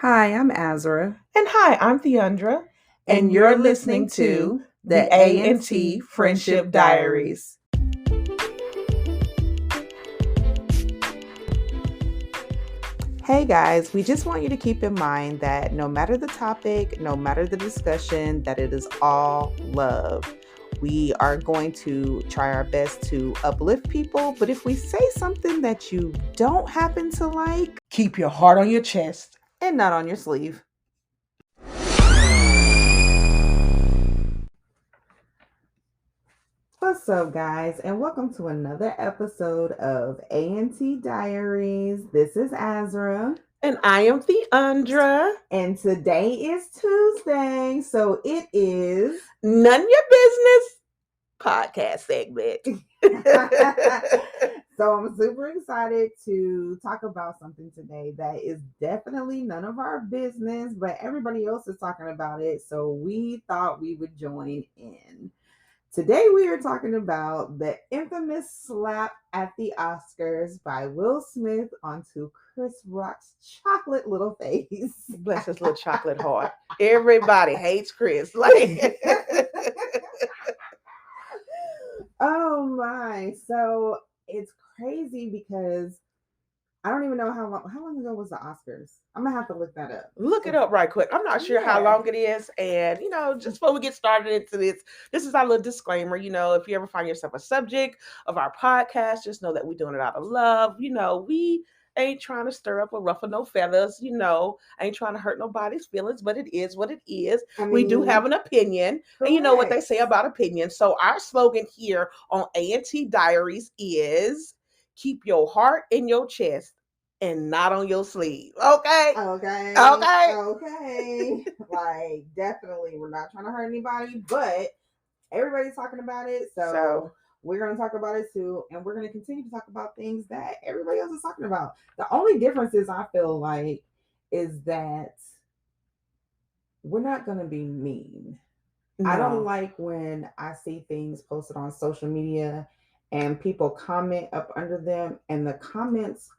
Hi, I'm Azra, And hi, I'm Theandra, and you're listening to the A&T Friendship Diaries. Hey guys, we just want you to keep in mind that no matter the topic, no matter the discussion, that it is all love. We are going to try our best to uplift people, but if we say something that you don't happen to like, Keep your heart on your chest. and not on your sleeve. What's up, guys, and welcome to another episode of A&T Diaries. This is Azra. And I am Theandra. And today is Tuesday, so it is None of your business podcast segment. So I'm super excited to talk about something today that is definitely none of our business, but everybody else is talking about it, so we thought we would join in. Today we are talking about the infamous slap at the Oscars by Will Smith onto Chris Rock's chocolate little face. Bless his little chocolate heart. Everybody hates Chris. Like, oh my. So it's crazy because I don't even know how long ago was the Oscars. I'm gonna have to look that up. look it up right quick. I'm not sure how long it is. And, just before we get started into this is our little disclaimer. If you ever find yourself a subject of our podcast, just know that we're doing it out of love. We ain't trying to stir up or ruffle no feathers. Ain't trying to hurt nobody's feelings, but it is what it is. We do have an opinion. And you know what they say about opinions. So our slogan here on A&T Diaries is keep your heart in your chest and not on your sleeve. Okay. Like, definitely, we're not trying to hurt anybody, but everybody's talking about it. So we're going to talk about it too. And we're going to continue to talk about things that everybody else is talking about. The only difference is, I feel like, is that we're not going to be mean. No. I don't like when I see things posted on social media and people comment up under them, and the comments,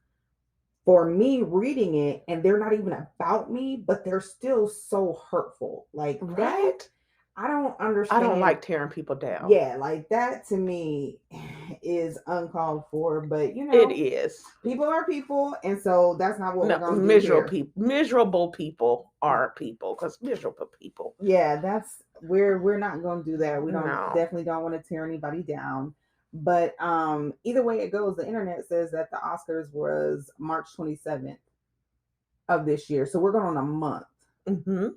for me reading it, and they're not even about me, but they're still so hurtful. Like, right? That, I don't understand. I don't like tearing people down. Yeah, like that to me is uncalled for, but it is. People are people, and so that's not what we're going to do here. Miserable people are people, because miserable people. Yeah, we're not going to do that. We definitely don't want to tear anybody down. But either way it goes, the internet says that the Oscars was March 27th of this year. So we're going on a month. Mm-hmm.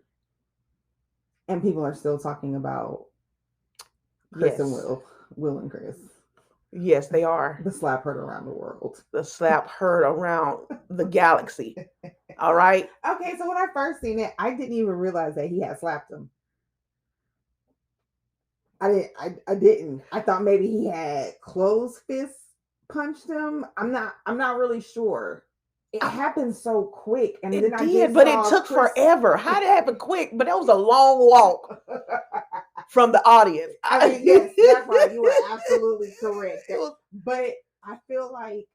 And people are still talking about Chris and Will and Chris. Yes, they are. The slap heard around the world. The slap heard around the galaxy. All right. Okay, so when I first seen it, I didn't even realize that he had slapped him. I didn't. I thought maybe he had closed fists punched him. I'm not really sure. It happened so quick, and then it took forever. How did it happen quick? But that was a long walk from the audience. I mean, yes, that's right. You were absolutely correct. But I feel like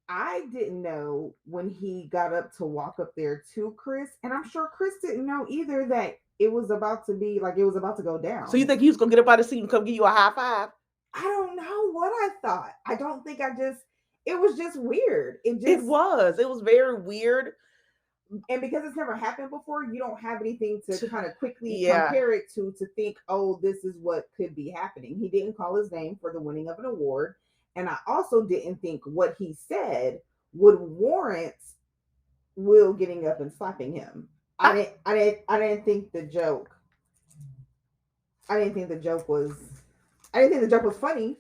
I didn't know when he got up to walk up there to Chris, and I'm sure Chris didn't know either that it was about to be like, it was about to go down. So you think he was gonna get up out of the seat and come give you a high five? I don't know what I thought. I don't think it was just weird. It was very weird. And because it's never happened before, you don't have anything to kind of quickly compare it to think, oh, this is what could be happening. He didn't call his name for the winning of an award. And I also didn't think what he said would warrant Will getting up and slapping him. I didn't think the joke was funny,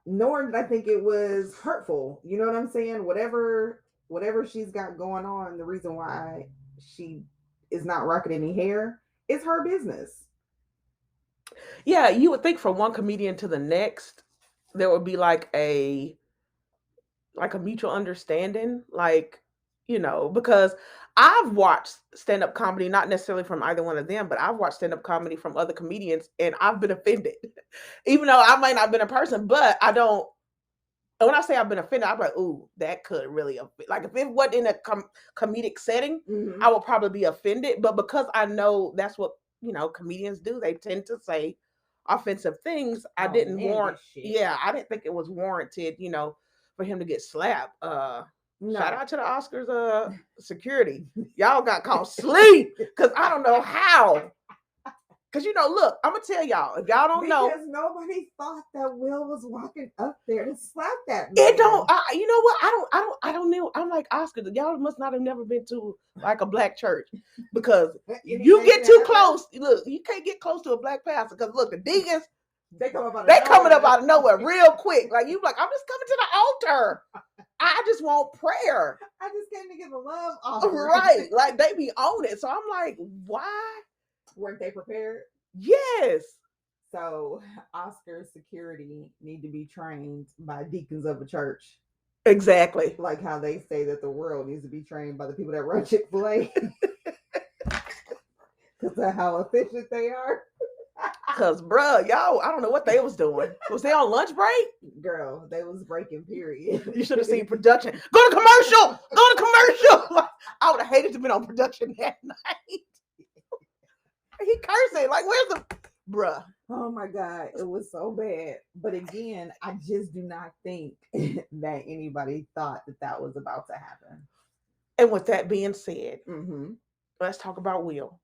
nor did I think it was hurtful. You know what I'm saying? Whatever she's got going on, the reason why she is not rocking any hair is her business. Yeah, you would think from one comedian to the next, there would be like a mutual understanding, because I've watched stand-up comedy, not necessarily from either one of them, but I've watched stand-up comedy from other comedians, and I've been offended. Even though I might not have been a person, but I don't And when I say I've been offended, I'm like, ooh, that could really offend. Like if it wasn't in a comedic setting, Mm-hmm. I would probably be offended. But because I know that's what, comedians do, they tend to say offensive things. I didn't warrant. Yeah, I didn't think it was warranted, for him to get slapped. Shout out to the Oscars security. Y'all got caught sleep because I don't know how. Because look, I'm gonna tell y'all, if y'all don't know, because nobody thought that Will was walking up there to slap that man. It don't. You know what? I don't know. I'm like Oscar. Y'all must not have never been to like a black church because you get too close. Look, you can't get close to a black pastor because look, the deacons they coming up out of nowhere real quick. Like you, like I'm just coming to the altar. I just want prayer. I just came to give a love offering. Right, like they be on it. So I'm like, why weren't they prepared? Yes. So Oscar security need to be trained by deacons of a church. Exactly. Like how they say that the world needs to be trained by the people that run Chick-fil-A. Because of how efficient they are. Because, bruh, y'all, I don't know what they was doing. Was they on lunch break? Girl, they was breaking, period. You should have seen production. Go to commercial! Go to commercial! I would have hated to be on production that night. He cursing. Like, where's the... Bruh. Oh, my God. It was so bad. But again, I just do not think that anybody thought that was about to happen. And with that being said, let's talk about Will.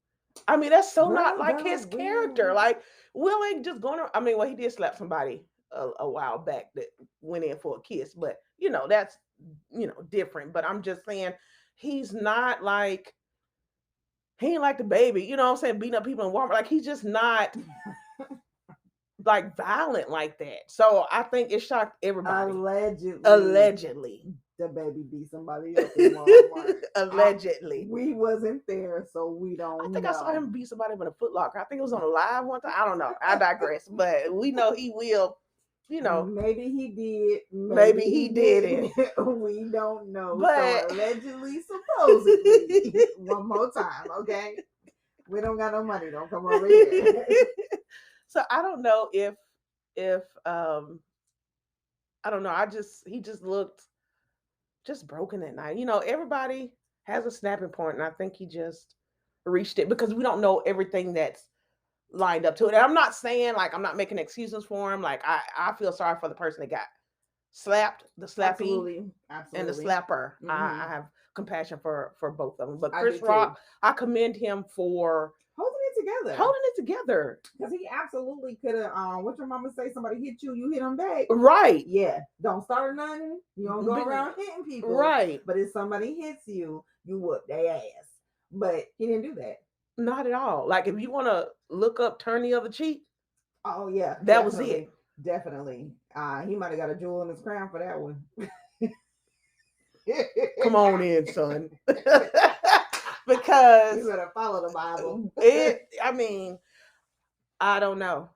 I mean, that's so not like his character. Like, Will ain't just going to... I mean, well, he did slap somebody a while back that went in for a kiss. But, that's, different. But I'm just saying, he's not like... He ain't like the baby, you know what I'm saying, beating up people in Walmart. Like, he's just not... like violent like that. So I think it shocked everybody. Allegedly. The baby beat somebody else in Walmart. Allegedly. We wasn't there, so we don't know. I think I saw him beat somebody with a Foot Locker. I think it was on a live one time. I don't know. I digress. But we know he will, Maybe he did. Maybe he didn't. We don't know. But so allegedly, supposedly. One more time, okay? We don't got no money. Don't come over here. So I don't know if I don't know. He just looked just broken that night. Everybody has a snapping point, and I think he just reached it because we don't know everything that's lined up to it. And I'm not saying like I'm not making excuses for him. Like I feel sorry for the person that got slapped, the slappy, and the slapper. I have compassion for both of them. But Chris Rock, I commend him for holding it together because he absolutely could have what your mama say, somebody hit you hit them back, right? Yeah, don't start nothing, you don't go around hitting people, right? But if somebody hits you, you whoop their ass. But he didn't do that, not at all. Like if you want to look up Turn the Other Cheek, oh yeah, that was it. Definitely. He might have got a jewel in his crown for that one. Come on in, son. Because you better follow the Bible. I mean, I don't know.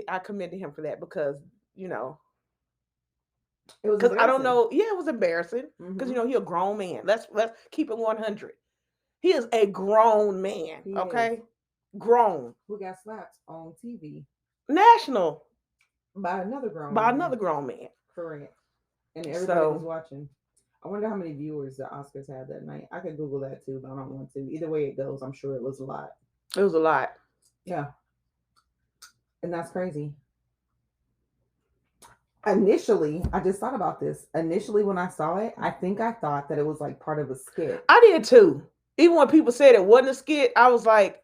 I commended him for that because it was because I don't know. Yeah, it was embarrassing because he's a grown man. Let's keep it 100. He is a grown man. Okay, grown. Who got slapped on TV? National. By another grown man. Correct. And everybody was watching. I wonder how many viewers the Oscars had that night. I could Google that too, but I don't want to. Either way it goes, I'm sure it was a lot. It was a lot. Yeah. And that's crazy. Initially, I just thought about this. Initially, when I saw it, I think I thought that it was like part of a skit. I did too. Even when people said it wasn't a skit, I was like,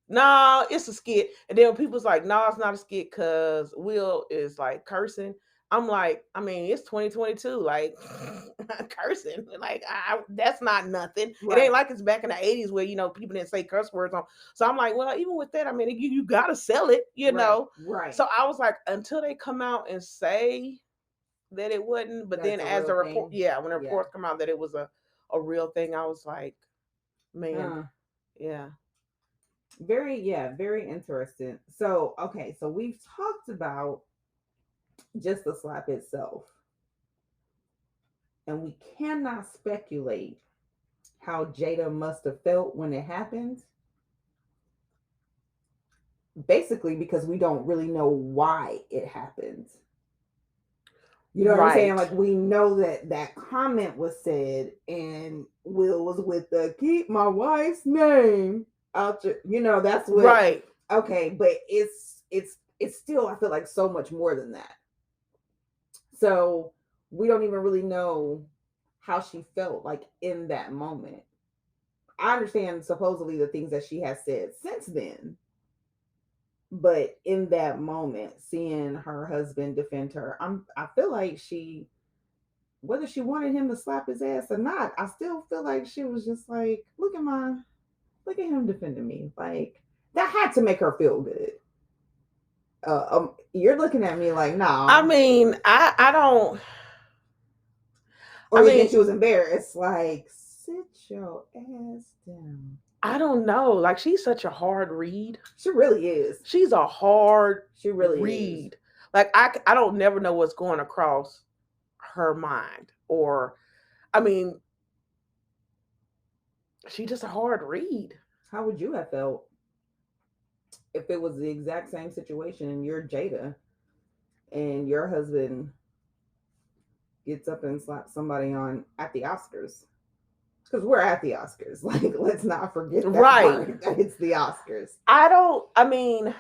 nah, it's a skit. And then when people was like, nah, it's not a skit because Will is like cursing. I'm like, I mean, it's 2022. Like, cursing. Like, that's not nothing. Right. It ain't like it's back in the 80s where, people didn't say curse words on. So I'm like, well, even with that, I mean, you got to sell it, know? Right. So I was like, until they come out and say that it wasn't. But then as a report, when the reports come out that it was a real thing, I was like, man, yeah. Very interesting. So, okay. So we've talked about just the slap itself. And we cannot speculate how Jada must have felt when it happened. Basically, because we don't really know why it happened. You know what I'm saying? Right. Like, we know that that comment was said, and Will was with the keep my wife's name out your, that's what. Right. Okay, but it's still, I feel like, so much more than that. So we don't even really know how she felt like in that moment. I understand supposedly the things that she has said since then, but in that moment, seeing her husband defend her, I feel like she, whether she wanted him to slap his ass or not, I still feel like she was just like, look at him defending me. Like, that had to make her feel good. You're looking at me like, I nah. mean, I don't. Or I you think mean, she was embarrassed? Like, sit your ass down. I don't know. Like, she's such a hard read. She really is. She's a hard She really read. is. Like, I don't never know what's going across her mind. Or, I mean, she's just a hard read. How would you have felt if it was the exact same situation and you're Jada and your husband gets up and slaps somebody on at the Oscars? Because we're at the Oscars. Like, let's not forget that Right. part. That it's the Oscars. I mean,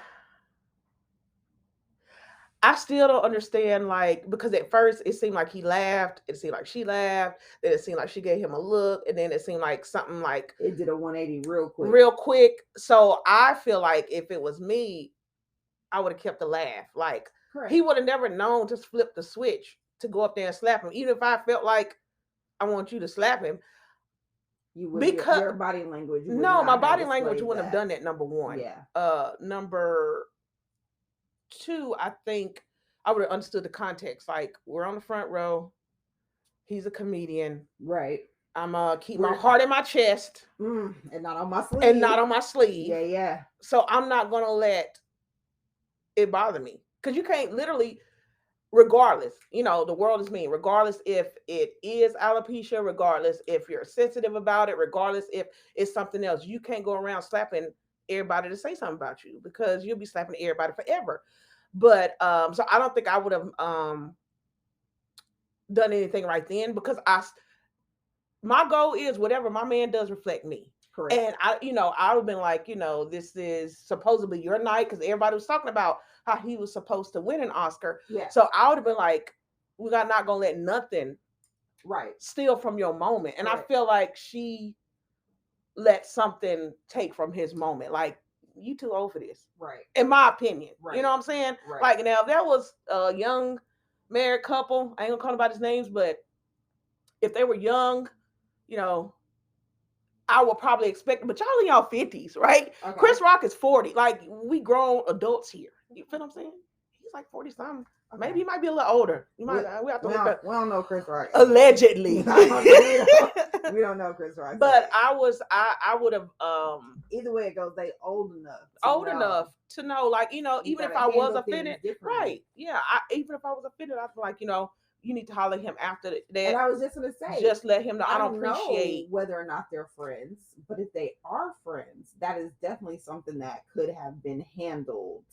I still don't understand, like, because at first it seemed like he laughed, it seemed like she laughed, then it seemed like she gave him a look, and then it seemed like something like It did a 180 real quick. real quick. So I feel like if it was me, I would have kept the laugh. Like, Correct. he would have never known to flip the switch to go up there and slap him. Even if I felt like I want you to slap him. You would, Because your body language. Would no, not my have body language displayed wouldn't have that. done that, number one. Yeah. Number two, I think I would have understood the context. Like, we're on the front row. He's a comedian. Right. I'm keep my heart in my chest. And not on my sleeve. And not on my sleeve. Yeah, yeah. So I'm not gonna let it bother me. Because you can't literally, regardless, the world is mean. Regardless if it is alopecia, regardless if you're sensitive about it, regardless if it's something else, you can't go around slapping everybody to say something about you, because you'll be slapping everybody forever. But so I don't think I would have done anything right then, because my goal is whatever my man does reflect me. Correct. And I would have been like, this is supposedly your night, because everybody was talking about how he was supposed to win an Oscar. Yeah. So I would have been like, we're not gonna let nothing steal from your moment. And right. I feel like she let something take from his moment. Like, you too old for this. Right. In my opinion. Right. You know what I'm saying? Right. Like, now if there was a young married couple, I ain't gonna call anybody's names, but if they were young, I would probably expect, but y'all in y'all 50s, right? Okay. Chris Rock is 40. Like, we grown adults here. You feel what I'm saying? He's like 40 something. Okay. Maybe he might be a little older. We have to look up. We don't know Chris Rock. Allegedly. we don't know Chris Rock. But I would have either way it goes, they old enough to know, like, even if I was offended, right? Yeah, even if I was offended, I feel like, you need to holler at him after that. And I was just gonna say, just let him know I don't appreciate know whether or not they're friends, but if they are friends, that is definitely something that could have been handled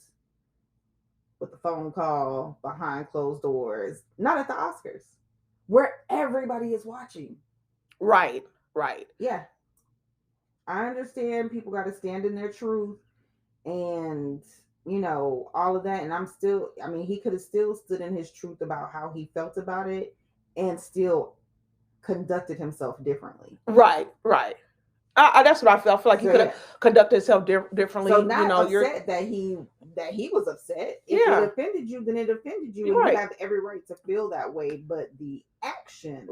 with a phone call behind closed doors, not at the Oscars, where everybody is watching. Right. Yeah. I understand people got to stand in their truth and, all of that. And he could have still stood in his truth about how he felt about it and still conducted himself differently. Right. That's what I felt. I feel like he could have conducted himself differently. So not upset that he was upset. If it offended you, then it offended you, and you have every right to feel that way. But the action,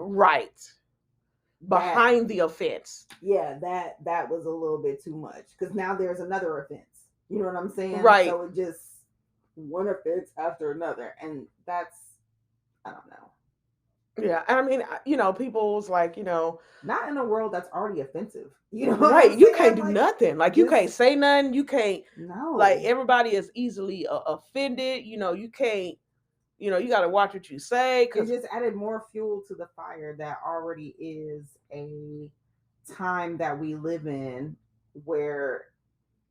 behind the offense, that was a little bit too much, because now there's another offense. You know what I'm saying? Right. So it just one offense after another, and that's, I don't know. Yeah, and I mean, people's like, not in a world that's already offensive. Right? You can't do nothing. Like, you can't say nothing. You can't. No. Like, everybody is easily offended. You can't. You got to watch what you say. It just added more fuel to the fire that already is a time that we live in where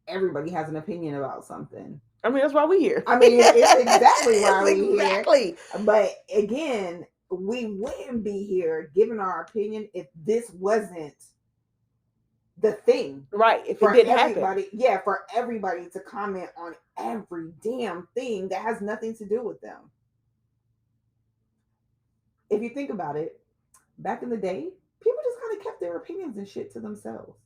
everybody has an opinion about something. I mean, that's why we here. I mean, it's exactly why we exactly. here. But again, we wouldn't be here giving our opinion if this wasn't the thing. Right. If for it didn't everybody, happen. yeah, for everybody to comment on every damn thing that has nothing to do with them. If you think about it, back in the day, people just kind of kept their opinions and shit to themselves.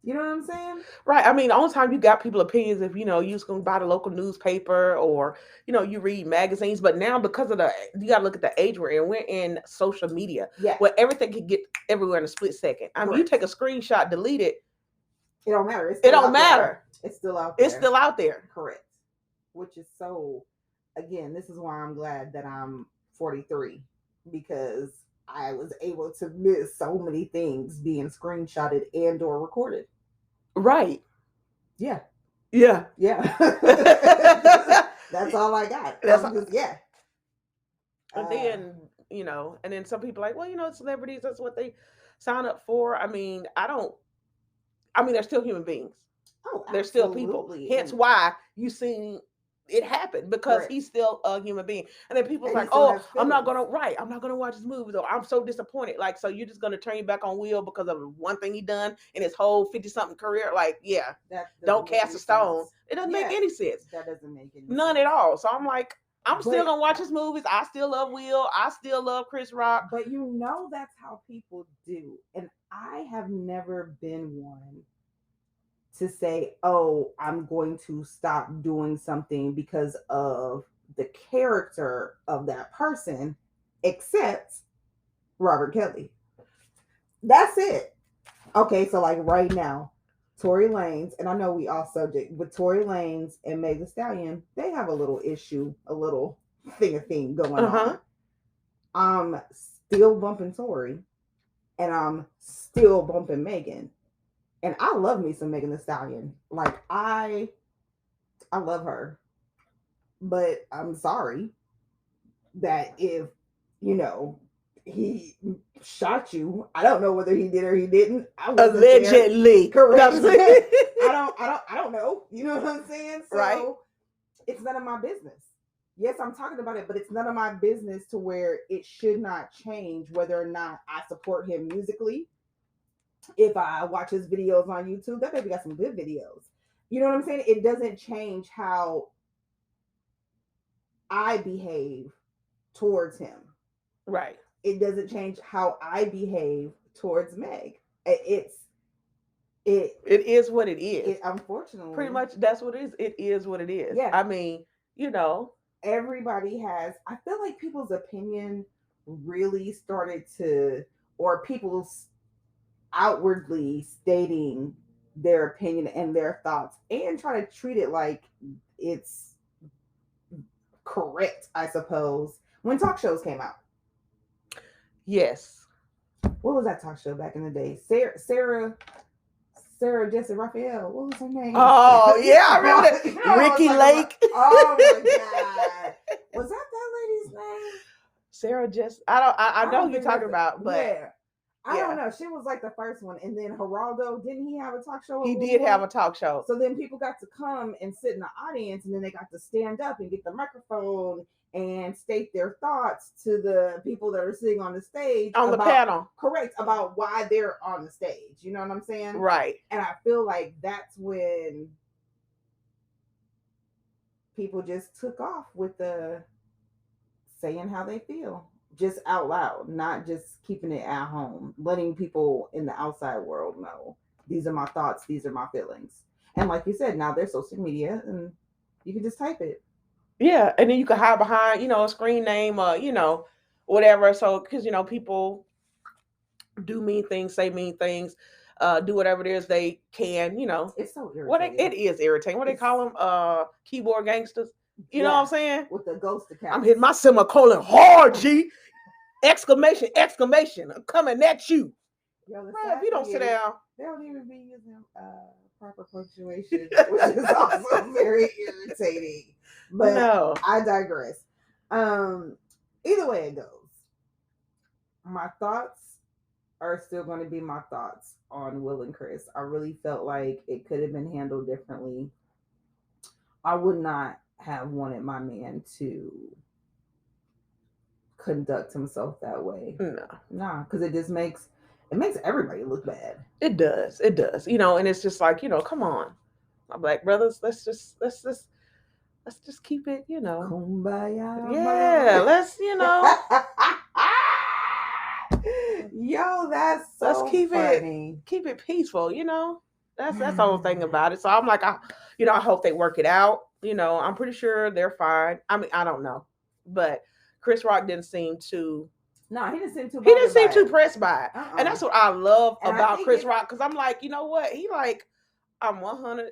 You know what I'm saying? Right. I mean, the only time you got people opinions if you just gonna buy the local newspaper or you read magazines. But now because of you gotta look at the age we're in. We're in social media, where everything can get everywhere in a split second. I mean, you take a screenshot, delete it. It don't matter. It don't matter. It's still out there. It's still out there. Correct. Which is so. Again, this is why I'm glad that I'm 43, because I was able to miss so many things being screenshotted and or recorded. Right. Yeah. Yeah. Yeah. That's all I got. Yeah. And then, and then some people well, celebrities, that's what they sign up for. I mean, they're still human beings. Oh, they're still people. Hence why you seen it happen, because he's still a human being. And then people's like, oh, I'm not gonna watch his movies, or I'm so disappointed. Like, so you're just gonna turn your back on Will because of one thing he done in his whole 50-something career? Like, yeah, don't cast a stone. It doesn't make any sense. That doesn't make any none sense at all. So I'm like, I'm still gonna watch his movies. I still love Will. I still love Chris Rock. But that's how people do. And I have never been one to say, oh, I'm going to stop doing something because of the character of that person, except Robert Kelly. That's it. Okay, so like right now, Tory Lanez, and I know we all subject, but Tory Lanez and Meg Thee Stallion, they have a little issue, a little thing going on. I'm still bumping Tory, and I'm still bumping Megan. And I love me some Megan Thee Stallion. Like, I love her. But I'm sorry that if, he shot you, I don't know whether he did or he didn't. Allegedly. Correct. I don't know. You know what I'm saying? So right. It's none of my business. Yes, I'm talking about it, but it's none of my business to where it should not change whether or not I support him musically. If I watch his videos on YouTube, that baby got some good videos. You know what I'm saying? It doesn't change how I behave towards him. Right. It doesn't change how I behave towards Meg. It is what it is. Unfortunately. Pretty much that's what it is. It is what it is. Yeah. I mean, everybody has, I feel like people's opinion really started to, or people's outwardly stating their opinion and their thoughts and try to treat it like it's correct, I suppose, when talk shows came out. Yes. What was that talk show back in the day? Sarah Jessica Raphael. What was her name? Oh, yeah, I remember that. Ricky Lake. Oh my God. Was that lady's name? Sarah Jessica. I know who you're talking about, but yeah. I don't know. She was like the first one. And then Geraldo, didn't he have a talk show? He did have a talk show. So then people got to come and sit in the audience, and then they got to stand up and get the microphone and state their thoughts to the people that are sitting on the stage. On the panel. Correct. About why they're on the stage. You know what I'm saying? Right. And I feel like that's when people just took off with the saying how they feel. Just out loud, not just keeping it at home, letting people in the outside world know these are my thoughts, these are my feelings. And like you said, now there's social media and you can just type it. Yeah, and then you can hide behind, a screen name or, whatever. So, because, people do mean things, say mean things, do whatever it is they can, It's so irritating. It is irritating. What they call them? Keyboard gangsters. You know what I'm saying? With the ghost account. I'm hitting my semicolon hard, G! Exclamation, exclamation. I'm coming at you. Yo, right, if you don't sit down. They don't even be using proper punctuation, which is also very irritating. But no. I digress. Either way it goes, my thoughts are still going to be my thoughts on Will and Chris. I really felt like it could have been handled differently. I would not have wanted my man to conduct himself that way. No. Nah, because it makes everybody look bad. It does. It does. And it's just like, come on, my black brothers, let's just keep it, Kumbaya. Yeah, let's, Yo, that's so let's keep funny. Keep it peaceful, That's the whole thing about it. So I'm like, I hope they work it out. I'm pretty sure they're fine. I mean, I don't know, but Chris Rock didn't seem too. No, he didn't seem too. He didn't seem too pressed by it, and that's what I love about Chris Rock, because I'm like, you know what? He like, I'm 100.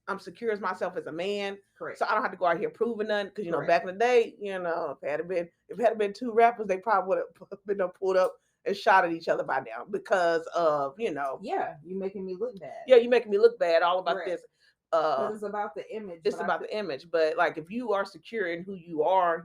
I'm secure as myself as a man. Correct. So I don't have to go out here proving nothing, because back in the day, if it had been two rappers, they probably would have been pulled up and shot at each other by now because of Yeah, you making me look bad. Yeah, you making me look bad. All about this. It's about the image. It's about the image. But like, if you are secure in who you are,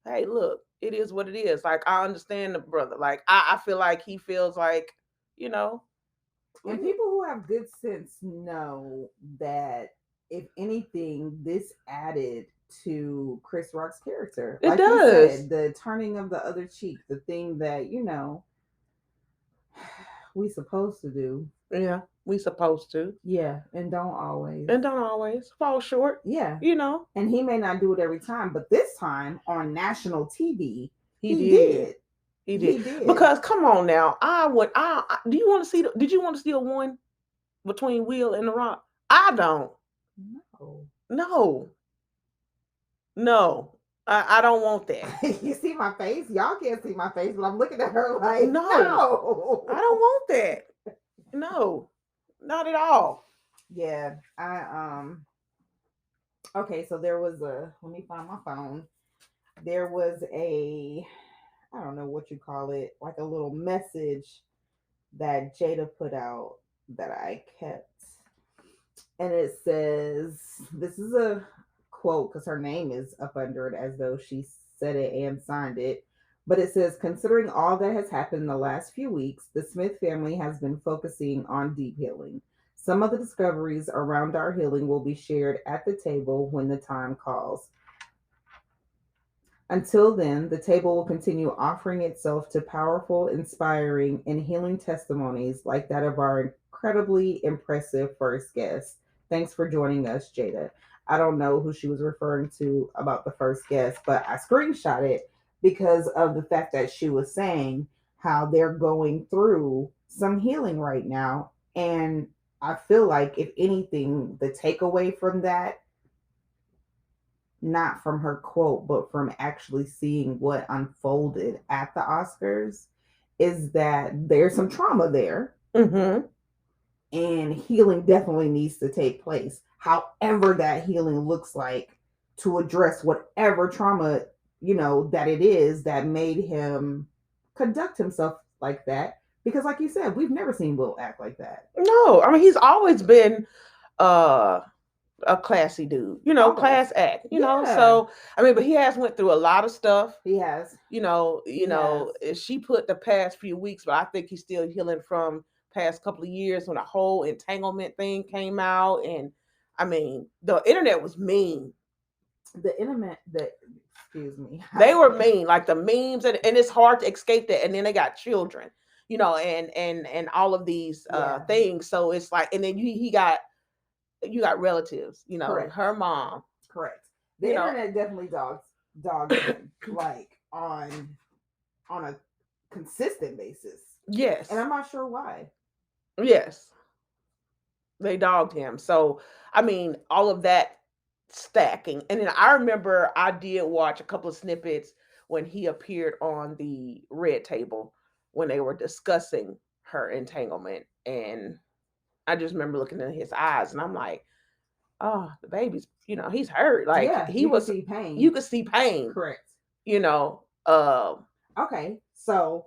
hey, look, it is what it is. Like, I understand the brother. Like, I feel like he feels like, And people who have good sense know that if anything, this added to Chris Rock's character. It does. You said, the turning of the other cheek, the thing that, we supposed to do. Yeah, we supposed to. Yeah, and don't always. Fall short. Yeah. And he may not do it every time, but this time on national TV, he did. He did. Because come on now, do you want to see? Did you want to see a one between Will and The Rock? I don't. No. I don't want that. You see my face? Y'all can't see my face, but I'm looking at her like, no. I don't want that. No, not at all. Yeah, okay, so there was let me find my phone. There was I don't know what you call it, like a little message that Jada put out that I kept. And it says, this is a quote because her name is up under it as though she said it and signed it. But it says, considering all that has happened in the last few weeks, the Smith family has been focusing on deep healing. Some of the discoveries around our healing will be shared at the table when the time calls. Until then, the table will continue offering itself to powerful, inspiring, and healing testimonies like that of our incredibly impressive first guest. Thanks for joining us, Jada. I don't know who she was referring to about the first guest, but I screenshot it because of the fact that she was saying how they're going through some healing right now. And I feel like, if anything, the takeaway from that, not from her quote, but from actually seeing what unfolded at the Oscars, is that there's some trauma there. Mm-hmm. And healing definitely needs to take place. However, that healing looks like, to address whatever trauma, that it is that made him conduct himself like that. Because like you said, we've never seen Will act like that. No, I mean, he's always been a classy dude, class act, so I mean, but he has went through a lot of stuff. He has, she put the past few weeks, but I think he's still healing from past couple of years when the whole entanglement thing came out. And I mean, the internet was mean. Excuse me. They were mean, like the memes, and it's hard to escape that. And then they got children, and all of these things. So it's like, and then you got relatives, Correct. Her mom. Correct. The internet definitely dogs him, like on a consistent basis. Yes. And I'm not sure why. Yes. They dogged him. So, I mean, all of that stacking. And then I remember I did watch a couple of snippets when he appeared on the red table when they were discussing her entanglement. And I just remember looking in his eyes and I'm like, oh, the baby's, he's hurt. Like, you could see pain. You could see pain. Correct. Okay. So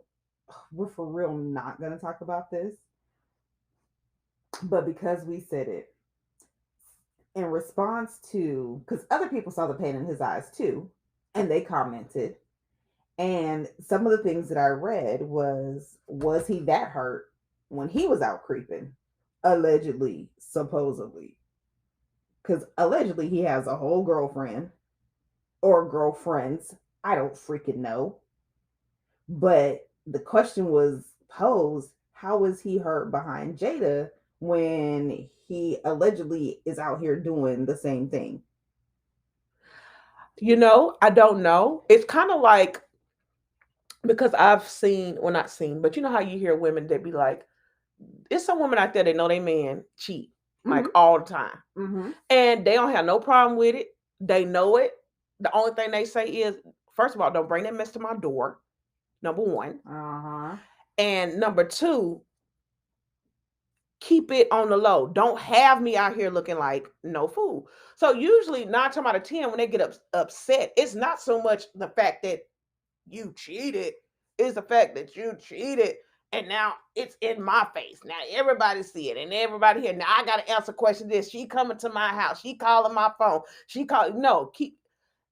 we're for real not going to talk about this. But because we said it, in response to, because other people saw the pain in his eyes too, and they commented. And some of the things that I read was he that hurt when he was out creeping? Allegedly, supposedly. because allegedly he has a whole girlfriend or girlfriends. I don't freaking know. But the question was posed, how is he hurt behind Jada when he allegedly is out here doing the same thing? I don't know. It's kind of like, because I've seen, well, not seen, but you know how you hear women that be like, it's some women out there that know they man cheat like all the time, and they don't have no problem with it. They know it. The only thing they say is, first of all, don't bring that mess to my door. Number one, and number two, keep it on the low. Don't have me out here looking like no fool. So usually 9 times out of 10, when they get upset, it's not so much the fact that you cheated, it's the fact that you cheated. And now it's in my face. Now everybody see it, and everybody here. Now I gotta answer question this. She coming to my house. She calling my phone. She call no keep.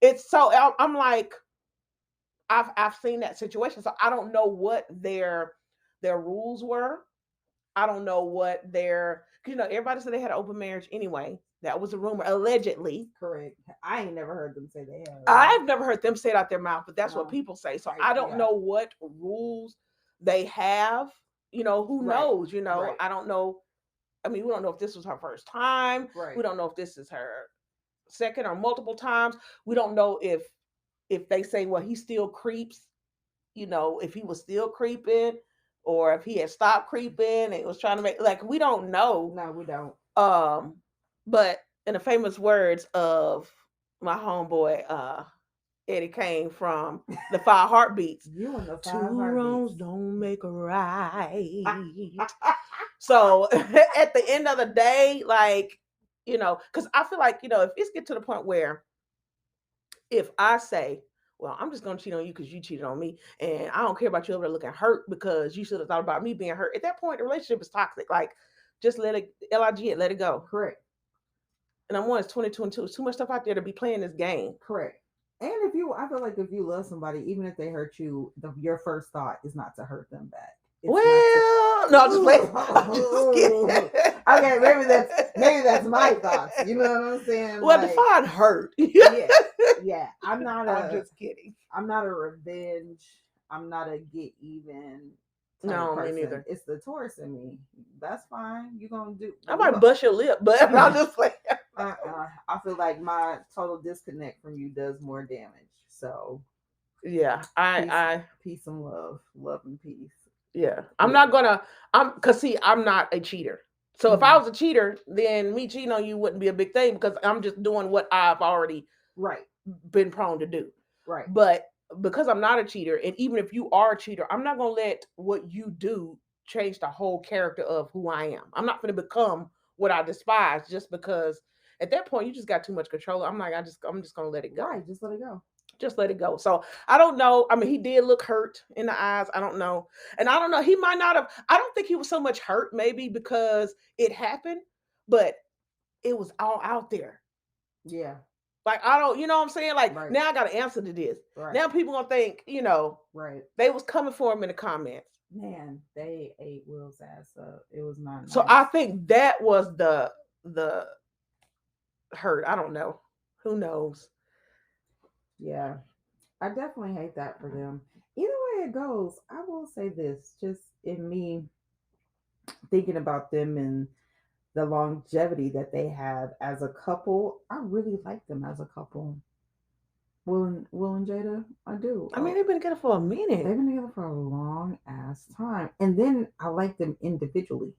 It's so I'm like, I've seen that situation. So I don't know what their rules were. I don't know what their, everybody said they had an open marriage anyway. That was a rumor, allegedly. Correct. I ain't never heard them say they have. I've never heard them say it out their mouth, but that's what people say. So I don't know what rules they have. Who knows? I don't know. I mean, we don't know if this was her first time. We don't know if this is her second or multiple times. We don't know if they say, well, he still creeps, if he was still creeping, or if he had stopped creeping and was trying to make, like, we don't know. No, we don't. But in the famous words of my homeboy, Eddie Kane from the Five Heartbeats, two wrongs don't make a right. So at the end of the day, like, because I feel like, if it's get to the point where if I say, well, I'm just going to cheat on you because you cheated on me, and I don't care about you over there looking hurt because you should have thought about me being hurt. At that point, the relationship is toxic. Like, just let it, let it go. Correct. And I'm one, it's 2022. It's too much stuff out there to be playing this game. Correct. And I feel like if you love somebody, even if they hurt you, your first thought is not to hurt them back. It's no, I'm just playing. I'm just kidding. Okay, maybe that's my thoughts. You know what I'm saying? Well, like, define hurt. yeah. I'm just kidding. I'm not a revenge. I'm not a get even. No, me neither. It's the Taurus in me. That's fine. You're gonna do. I might bust your lip, but I'll just play. I feel like my total disconnect from you does more damage. So, yeah, peace and love and peace. Yeah, I'm not gonna. I'm not a cheater. So if I was a cheater, then me cheating on you wouldn't be a big thing because I'm just doing what I've already been prone to do. Right. But because I'm not a cheater, and even if you are a cheater, I'm not gonna let what you do change the whole character of who I am. I'm not gonna become what I despise just because at that point you just got too much control. I'm like, I'm just gonna let it go. Right, just let it go. Just let it go. So I don't know. I mean, he did look hurt in the eyes. I don't know. And I don't know. He might not have. I don't think he was so much hurt, maybe because it happened, but it was all out there. Yeah. Like, I don't, you know what I'm saying? Like, now I got to answer to this. Right. Now people gonna think, they was coming for him in the comments. Man, they ate Will's ass up. It was not nice. So I think that was the hurt. I don't know. Who knows? Yeah, I definitely hate that for them. Either way it goes, I will say this, just in me thinking about them and the longevity that they have as a couple, I really like them as a couple. Will and Jada, I do. I mean, they've been together for a minute. They've been together for a long ass time. And then I like them individually.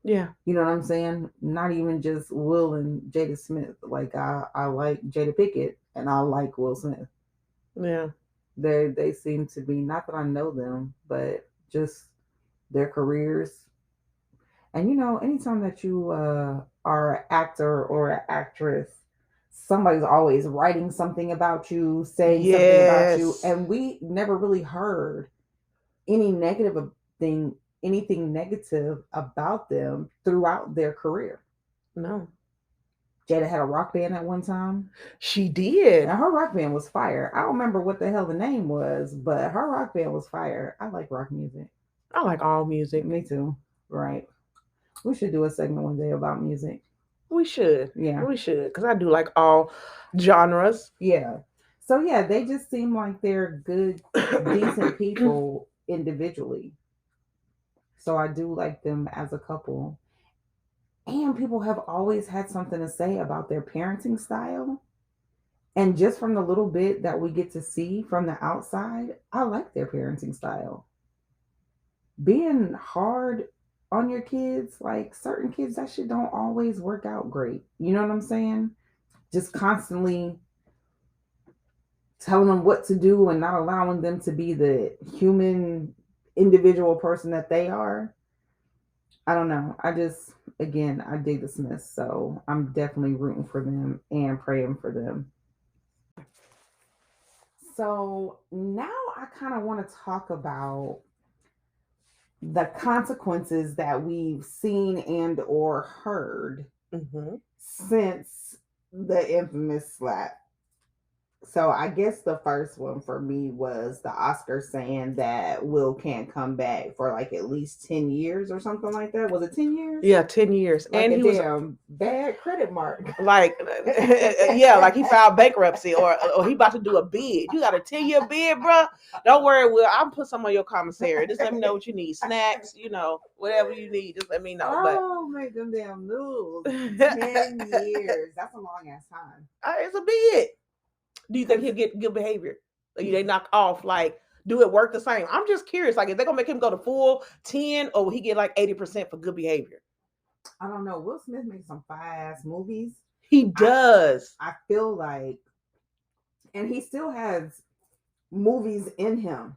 Yeah. You know what I'm saying? Not even just Will and Jada Smith. Like I like Jada Pinkett and I like Will Smith. Yeah. They seem to be, not that I know them, but just their careers. And anytime that you are an actor or an actress, somebody's always writing something about you, saying something about you. And we never really heard anything negative about them throughout their career. No. Jada had a rock band at one time. She did. And her rock band was fire. I don't remember what the hell the name was, but her rock band was fire. I like rock music. I like all music. Me too. Right. We should do a segment one day about music. We should. Yeah. We should. Because I do like all genres. Yeah. So yeah, they just seem like they're good, decent people individually. So I do like them as a couple. And people have always had something to say about their parenting style. And just from the little bit that we get to see from the outside, I like their parenting style. Being hard on your kids, like certain kids, that shit don't always work out great. You know what I'm saying? Just constantly telling them what to do and not allowing them to be the human individual person that they are. I don't know. Again, I dig the Smiths, so I'm definitely rooting for them and praying for them. So now I kind of want to talk about the consequences that we've seen and or heard since the infamous slap. So I guess the first one for me was the Oscar saying that Will can't come back for like at least 10 years or something like that. Was it 10 years? Yeah, 10 years. Like and a he was damn bad credit mark. like, yeah, like he filed bankruptcy or he about to do a bid. You got a 10-year bid, bro. Don't worry, Will. I'll put some on your commissary. Just let me know what you need. Snacks, whatever you need. Just let me know. Oh, make them damn noodles. 10 years. That's a long ass time. It's a bid. Do you think he'll get good behavior? Or they knock off, like, do it work the same? I'm just curious. Like, is they going to make him go to full 10 or will he get like 80% for good behavior? I don't know. Will Smith makes some fire-ass movies. He does. I feel like, and he still has movies in him.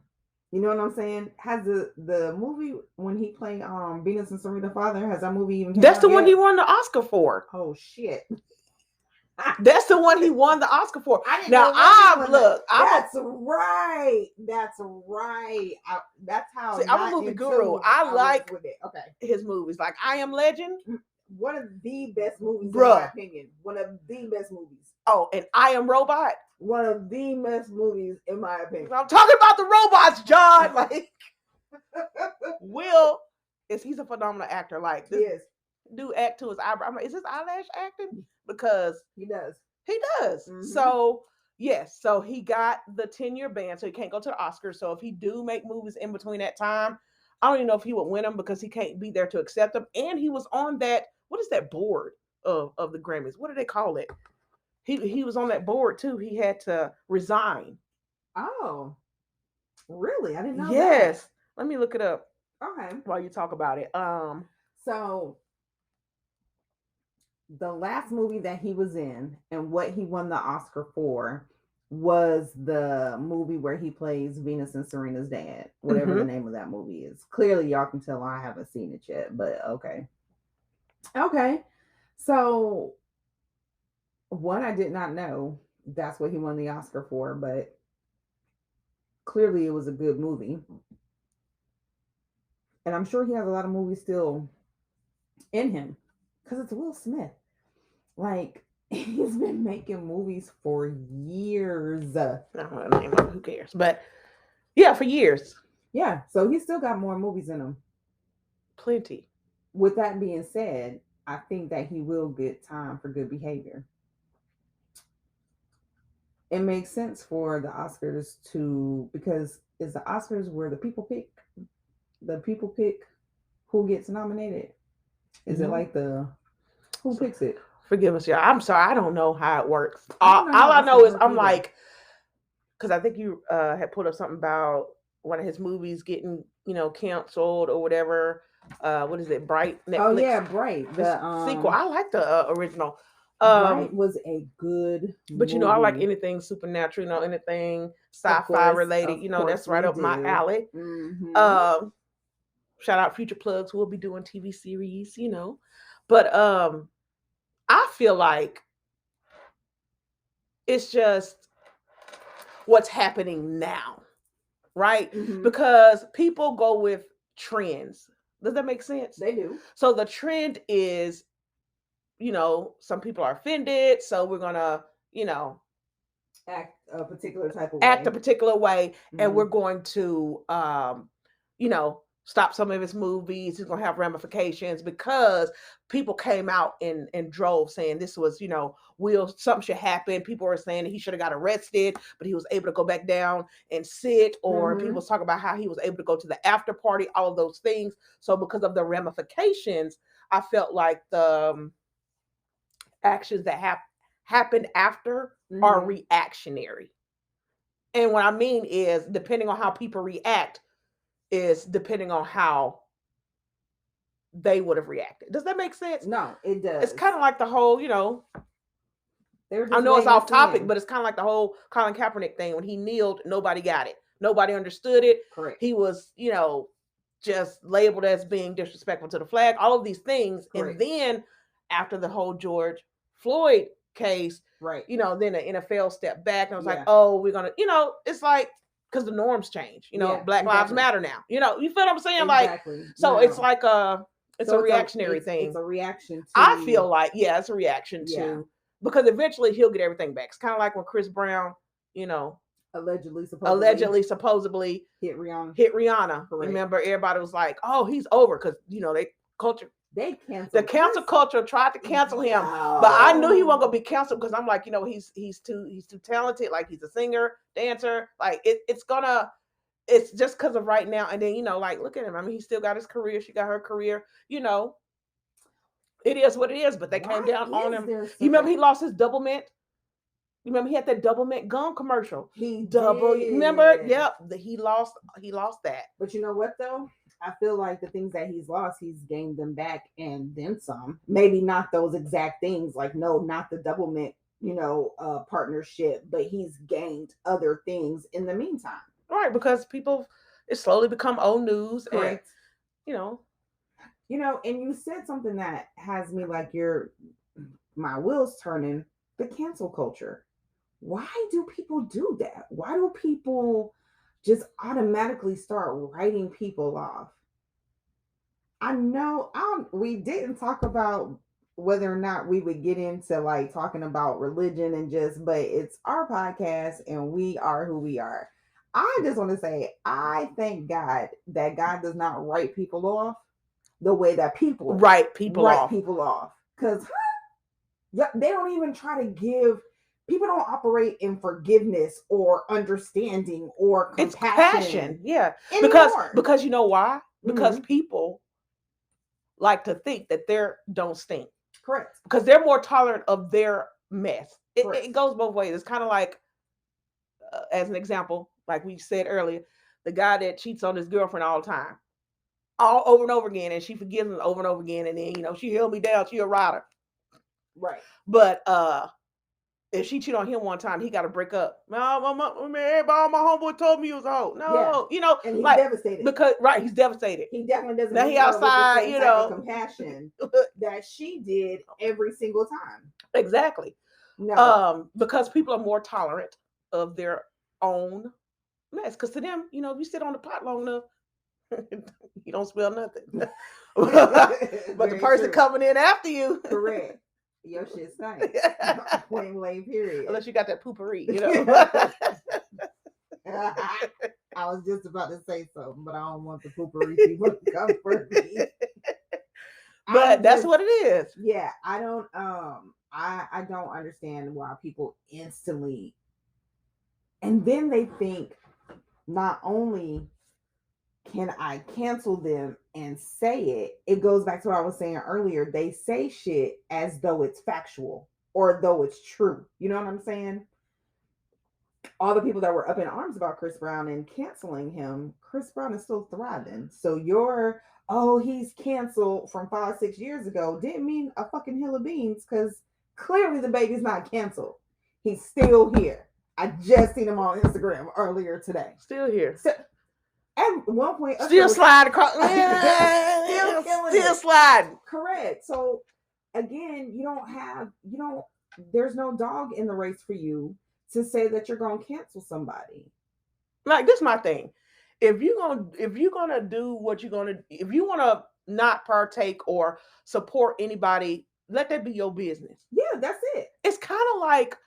You know what I'm saying? Has the movie when he played Venus and Serena Father, has that movie even came That's out the one yet? he won the Oscar for. Oh shit. That's the one he won the Oscar for. I didn't Now that's right. That's right. That's how. See, I'm a movie guru. I like with it. Okay. His movies. Like I Am Legend. One of the best movies, in my opinion. One of the best movies. Oh, and I Am Robot. One of the best movies, in my opinion. I'm talking about the robots, John. Like Will he's a phenomenal actor. Like this dude act to his eyebrow. I'm like, is this eyelash acting? Because he does. He does. Mm-hmm. So yes, so he got the 10-year ban, so he can't go to the Oscars. So if he do make movies in between that time, I don't even know if he would win them because he can't be there to accept them. And he was on that, what is that board of the Grammys? What do they call it? He was on that board too. He had to resign. Oh, really? I didn't know. Yes. That. Let me look it up. Okay. While you talk about it. So the last movie that he was in and what he won the Oscar for was the movie where he plays Venus and Serena's dad, whatever the name of that movie is. Clearly, y'all can tell I haven't seen it yet, but okay. Okay. So, one, I did not know that's what he won the Oscar for, but clearly it was a good movie. And I'm sure he has a lot of movies still in him because it's Will Smith. Like, he's been making movies for years. Who cares? But yeah, for years. Yeah, so he's still got more movies in him. Plenty. With that being said, I think that he will get time for good behavior. It makes sense for the Oscars because it's the Oscars where the people pick who gets nominated. Is it like who picks it? Forgive us, y'all. I'm sorry. I don't know how it works. All I know is I'm like, because I think you had put up something about one of his movies getting, canceled or whatever. What is it? Bright Netflix. Oh yeah, Bright. The sequel. I like the original. Bright was a good but movie. I like anything supernatural, anything sci-fi related. That's right up my alley. Mm-hmm. Shout out Future Plugs. We'll be doing TV series, But I feel like it's just what's happening now, right? Mm-hmm. Because people go with trends. Does that make sense? They do. So the trend is, some people are offended, so we're gonna, act a particular type of way. Mm-hmm. And we're going to, stop some of his movies. He's gonna have ramifications because people came out in droves saying this was, something should happen. People were saying that he should have got arrested, but he was able to go back down and sit, or people was talking about how he was able to go to the after party, all of those things. So because of the ramifications, I felt like the actions that happened after are reactionary. And what I mean is, depending on how people react, is depending on how they would have reacted. Does that make sense? No, it does. It's kind of like the whole, I know it's off topic, but it's kind of like the whole Colin Kaepernick thing. When he kneeled, nobody got it. Nobody understood it. Correct. He was, just labeled as being disrespectful to the flag, all of these things. Correct. And then after the whole George Floyd case, right, then the NFL stepped back and was like, oh, we're going to, it's like, because the norms change, Black Lives Matter now, you feel what I'm saying? Exactly. Like, so it's like it's a reactionary thing. It's a reaction to, I feel like, it's a reaction to, because eventually he'll get everything back. It's kind of like when Chris Brown, allegedly supposedly hit Rihanna. Correct. Remember, everybody was like, oh, he's over, because, they canceled the cancel culture tried to cancel him, but I knew he wasn't gonna be canceled because I'm like, he's too talented. Like, he's a singer, dancer. Like, it's just because of right now. And then, like, look at him. I mean, he still got his career. She got her career. It is what it is. But they came down on him. You remember he lost his double mint? You remember he had that double mint gum commercial? Remember? Yep. He lost that. But you know what though? I feel like the things that he's lost, he's gained them back and then some. Maybe not those exact things, like no, not the double mint, partnership, but he's gained other things in the meantime. Right, because it slowly become old news. Correct. And and you said something that has me like my wheels turning. The cancel culture. Why do people do that? Why do people just automatically start writing people off? I know we didn't talk about whether or not we would get into like talking about religion but it's our podcast and we are who we are. I just want to say, I thank God that God does not write people off the way that people write people off. Because they don't even try to give. People don't operate in forgiveness or understanding or compassion. It's passion, yeah. Because you know why? Because people like to think that they don't stink. Correct. Because they're more tolerant of their mess. It goes both ways. It's kind of like, as an example, like we said earlier, the guy that cheats on his girlfriend all the time, all over and over again, and she forgives him over and over again, and then she held me down. She a rider, right? But if she cheated on him one time, he got to break up. My homeboy told me he was a hoe. No, and he's devastated because he's devastated. He definitely doesn't. Now he outside, with the same type of compassion that she did every single time. Exactly. No, because people are more tolerant of their own mess. Because to them, if you sit on the pot long enough, you don't smell nothing. But the person coming in after you, correct. Your shit stinks. Point blank, period. Unless you got that poopery, I was just about to say something, but I don't want the poopery people to come for me. But that's what it is. Yeah, I don't. I don't understand why people instantly, and then they think not only can I cancel them and say it, it goes back to what I was saying earlier. They say shit as though it's factual or though it's true. You know what I'm saying? All the people that were up in arms about Chris Brown and canceling him, Chris Brown is still thriving. So he's canceled from 5-6 years ago didn't mean a fucking hill of beans, because clearly the baby's not canceled. He's still here. I just seen him on Instagram earlier today. Still here. So, at one point, still sliding across. Still sliding. Correct. So again, there's no dog in the race for you to say that you're going to cancel somebody. Like, this is my thing. If you're gonna do what you're gonna, if you want to not partake or support anybody, let that be your business. Yeah, that's it. It's kind of like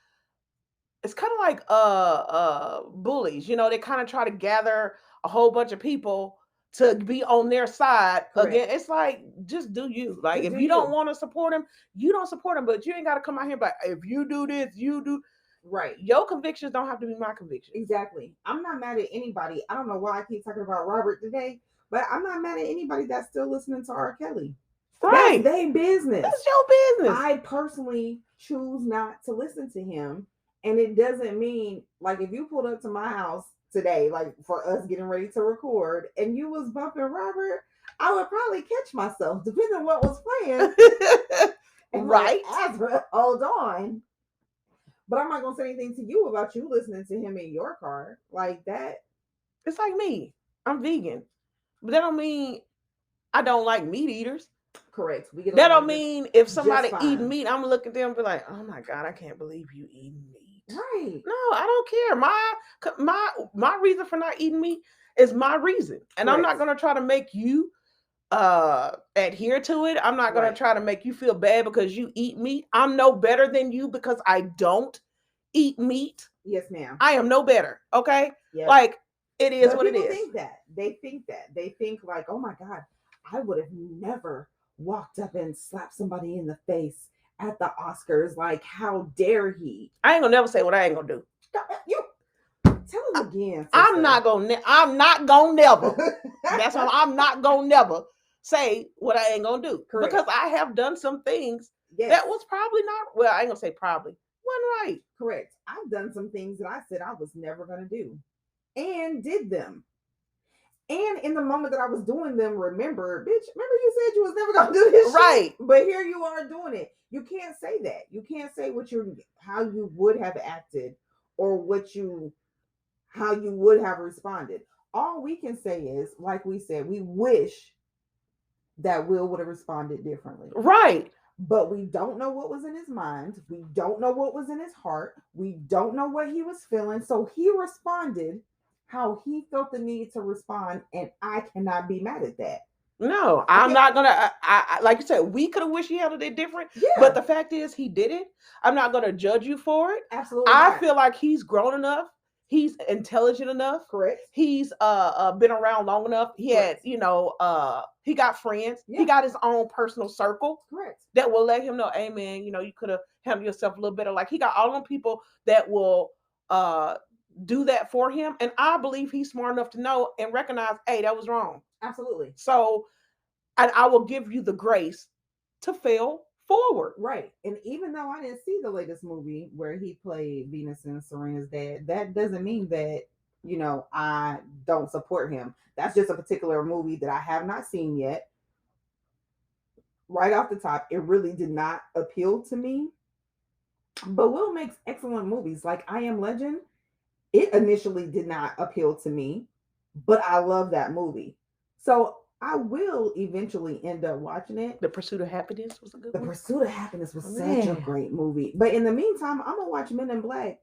bullies. They kind of try to gather a whole bunch of people to be on their side. Correct. Again. It's like, just do you. Like, Just if do you don't you. want to support him, you don't support him. But you ain't got to come out here. But if you do this, you do. Right. Your convictions don't have to be my convictions. Exactly. I'm not mad at anybody. I don't know why I keep talking about Robert today, but I'm not mad at anybody that's still listening to R. Kelly. Right. That's their business. That's your business. I personally choose not to listen to him. And it doesn't mean, like, if you pulled up to my house today, like for us getting ready to record, and you was bumping Robert, I would probably catch myself, depending on what was playing. And right. Like, Azra, hold on. But I'm not gonna say anything to you about you listening to him in your car like that. It's like me. I'm vegan, but that don't mean I don't like meat eaters. Correct. We get that don't mean if somebody eating meat, I'm gonna look at them and be like, "Oh my God, I can't believe you eating meat." Right. No, I don't care. My reason for not eating meat is my reason, and I'm not gonna try to make you adhere to it. I'm not gonna try to make you feel bad because you eat meat. I'm no better than you because I don't eat meat. Yes, ma'am. I am no better. Okay. Yep. Like, it is what it is. They think that. They think like, oh my God, I would have never walked up and slapped somebody in the face at the Oscars. Like, how dare he? I ain't gonna never say what I ain't gonna do. You tell him again. Sister. I'm not gonna never. That's why I'm not gonna never say what I ain't gonna do. Correct. Because I have done some things that was probably not, well, I ain't gonna say probably, wasn't right. Correct. I've done some things that I said I was never gonna do and did them. And in the moment that I was doing them, remember you said you was never gonna do this right shit, but here you are doing it. You can't say that. You can't say how you would have acted or how you would have responded. All we can say is, like we said, we wish that Will would have responded differently. Right. But we don't know what was in his mind. We don't know what was in his heart. We don't know what he was feeling. So he responded how he felt the need to respond, and I cannot be mad at that. No, I'm not gonna. I like you said, we could have wished he handled it different. Yeah. But the fact is, he did it. I'm not gonna judge you for it. Absolutely. I feel like he's grown enough. He's intelligent enough. Correct. He's been around long enough. He had, he got friends. Yeah. He got his own personal circle. Correct. That will let him know, hey man, you could have handled yourself a little better. Like, he got all them people that will do that for him. And I believe he's smart enough to know and recognize, hey, that was wrong. Absolutely. So, and I will give you the grace to fail forward. Right. And even though I didn't see the latest movie where he played Venus and Serena's dad, that doesn't mean that, I don't support him. That's just a particular movie that I have not seen yet. Right off the top, it really did not appeal to me. But Will makes excellent movies. Like I Am Legend, it initially did not appeal to me, but I love that movie. So I will eventually end up watching it. The Pursuit of Happiness was a good one. The Pursuit of Happiness was such a great movie. But in the meantime, I'm going to watch Men in Black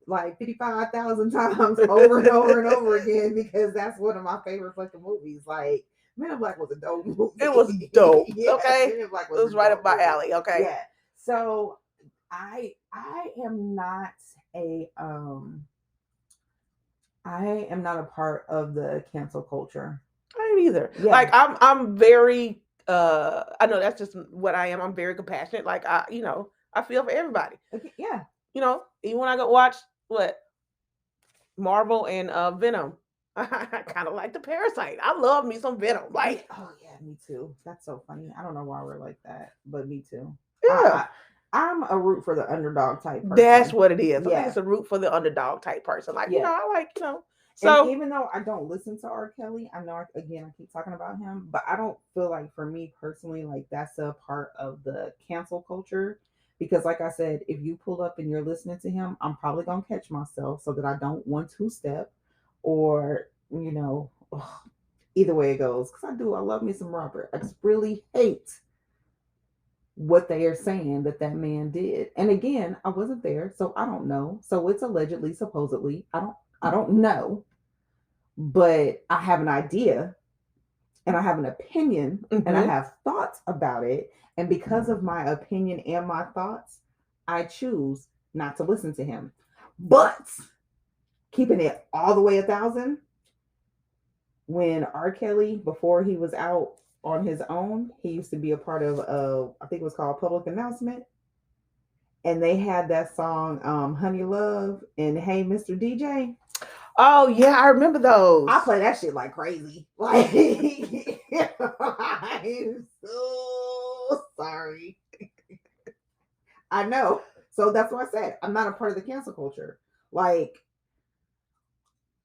like 55,000 times over and over and over again because that's one of my favorite fucking movies. Like, Men in Black was a dope movie. It was dope. Yeah, okay. It was right up my alley. Okay. Yeah. So I am not a part of the cancel culture. I ain't either. Yeah. Like I'm very I know that's just what I am. I'm very compassionate. Like I feel for everybody. Okay, yeah. Even when I go watch Marvel and Venom, I kind of like the Parasite. I love me some Venom. Like, oh yeah, me too. That's so funny. I don't know why we're like that, but me too. Yeah. I'm a root for the underdog type person. That's what it is. I think it's a root for the underdog type person. Like, I like, So and even though I don't listen to R. Kelly, I know I keep talking about him, but I don't feel like for me personally, like that's a part of the cancel culture. Because like I said, if you pull up and you're listening to him, I'm probably going to catch myself so that I don't 1-2 step or, either way it goes. Because I love me some Robert. I just really hate what they are saying that man did. And again, I wasn't there, so I don't know. So it's allegedly, supposedly. I don't know. But I have an idea and I have an opinion and I have thoughts about it. And because of my opinion and my thoughts, I choose not to listen to him. But keeping it all the way 1,000, when R. Kelly, before he was out on his own, he used to be a part of I think it was called Public Announcement. And they had that song, Honey Love and Hey Mr. DJ. Oh yeah, I remember those. I play that shit like crazy. Like I'm so sorry. I know. So that's what I said. I'm not a part of the cancel culture. Like,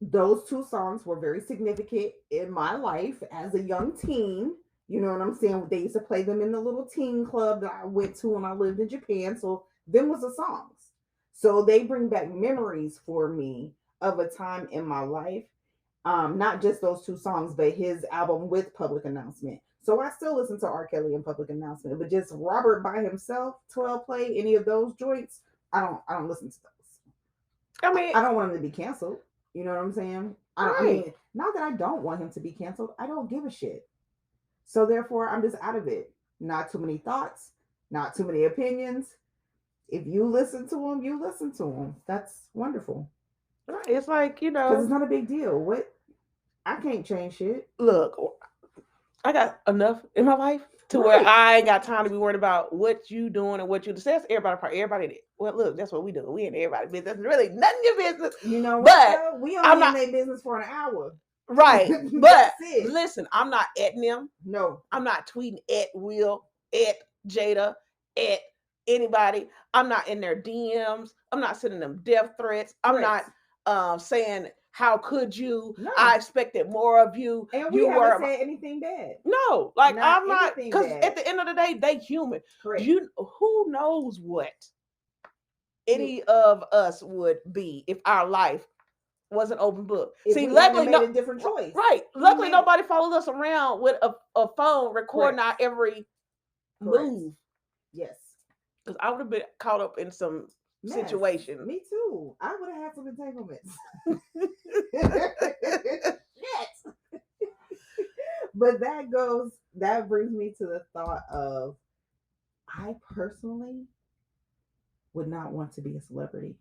those two songs were very significant in my life as a young teen. You know what I'm saying? They used to play them in the little teen club that I went to when I lived in Japan. So them was the songs. So they bring back memories for me of a time in my life. Not just those two songs, but his album with Public Announcement. So I still listen to R. Kelly and Public Announcement, but just Robert by himself, 12 play, any of those joints, I don't listen to those. I mean, I don't want him to be canceled. You know what I'm saying? I mean, not that I don't want him to be canceled. I don't give a shit. So therefore, I'm just out of it. Not too many thoughts, not too many opinions. If you listen to him, you listen to him. That's wonderful. Right. It's like, because it's not a big deal. What? I can't change shit. Look, I got enough in my life to where I ain't got time to be worried about what you doing and what you do. That's everybody did. Well, look, that's what we do. We in everybody's business. It's really none of your business. You know what? But we only in their business for an hour. Right. But listen, I'm not at them. No. I'm not tweeting at Will, at Jada, at anybody. I'm not in their DMs. I'm not sending them death threats. I'm not saying, how could you? No. I expected more of you. And we haven't said anything bad. No, like I'm not, because at the end of the day, they human. Correct. Who knows what any of us would be if our life was an open book. If see, luckily, made a different choice. Right. Luckily, nobody followed us around with a phone recording our every move. Yes. Because I would have been caught up in some situation. Me too. I would have had some entanglements. Yes. But that brings me to the thought of, I personally would not want to be a celebrity.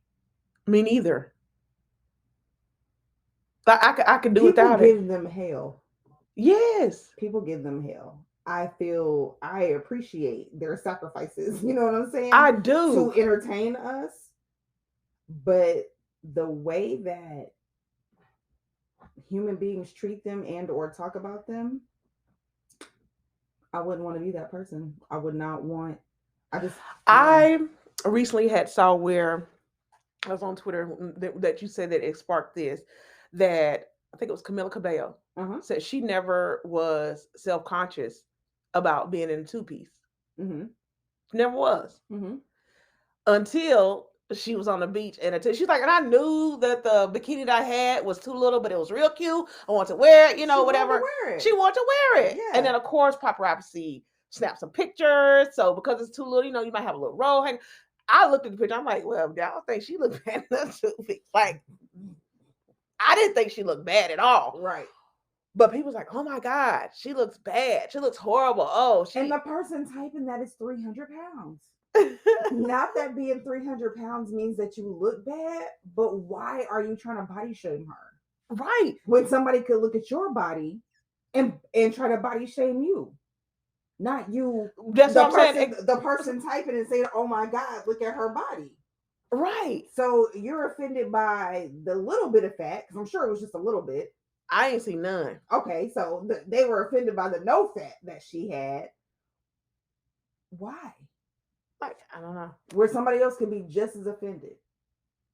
Me neither. But I could do without it. People give them hell. Yes. People give them hell. I appreciate their sacrifices. You know what I'm saying? I do. To entertain us. But the way that human beings treat them and or talk about them, I wouldn't want to be that person. I would not want. I recently saw where I was on Twitter that you said that it sparked this, that I think it was Camila Cabello said she never was self-conscious about being in a two-piece. Mm-hmm. Never was. Mm-hmm. Until she was on the beach, and she's like, and I knew that the bikini that I had was too little, but it was real cute. I wanted to wear it, whatever. She wanted to wear it. Yeah. And then of course paparazzi snapped some pictures. So because it's too little, you might have a little roll hang. I looked at the picture. I'm like, well, I don't think she looked bad enough to be like. I didn't think she looked bad at all. Right. But people was like, oh my God, she looks bad. She looks horrible. Oh, and the person typing that is 300 pounds. Not that being 300 pounds means that you look bad, but why are you trying to body shame her? Right. When somebody could look at your body and try to body shame you. Not you. That's what I'm saying. The person typing and saying, oh my God, look at her body. Right. So you're offended by the little bit of fat, because I'm sure it was just a little bit. I ain't seen none. Okay, so they were offended by the no fat that she had. Why? Like, I don't know. Where somebody else can be just as offended.